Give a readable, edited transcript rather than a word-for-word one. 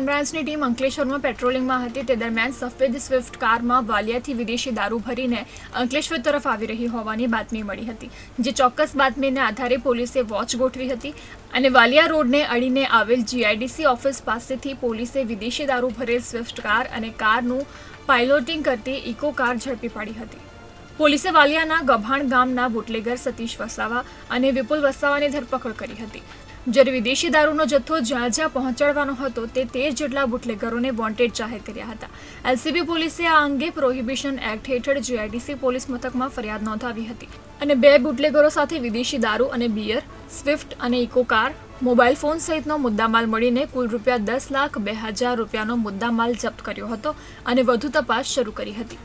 Crime બ્રાન્ચની team અંકલેશ્વરમાં પેટ્રોલિંગમાં હતી તે દરમિયાન સફેદ સ્વિફ્ટ કારમાં વાલિયાથી વિદેશી દારૂ ભરીને અંકલેશ્વર તરફ આવી રહી હોવાની બાતમી મળી હતી, જે ચોક્કસ બાતમીને આધારે પોલીસે વોચ ગોઠવી હતી અને વાલિયા રોડને અડીને આવેલ GIDC ઓફિસ પાસેથી પોલીસે વિદેશી દારૂ ભરેલ સ્વિફ્ટ કાર અને કારનું પાઇલોટિંગ કરતી ઇકો કાર ઝડપી પાડી હતી। પોલીસે વાલિયાના ગભાણ ગામના બુટલેગર સતીશ વસાવા અને વિપુલ વસાવાની ધરપકડ કરી હતી, જ્યારે વિદેશી દારૂનો જથ્થો જ્યાં જ્યાં પહોંચાડવાનો હતો તે 13 જેટલા બુટલેગરોને વોન્ટેડ જાહેર કર્યા હતા। LCB પોલીસે આ અંગે પ્રોહિબિશન એક્ટ હેઠળ GIDC પોલીસ મથકમાં ફરિયાદ નોંધાવી હતી અને 2 બુટલેગરો સાથે વિદેશી દારૂ અને બિયર, સ્વિફ્ટ અને ઇકો કાર, મોબાઈલ ફોન સહિતનો મુદ્દામાલ મળીને કુલ ₹10,02,000 રૂપિયાનો મુદ્દામાલ જપ્ત કર્યો હતો અને વધુ તપાસ શરૂ કરી હતી।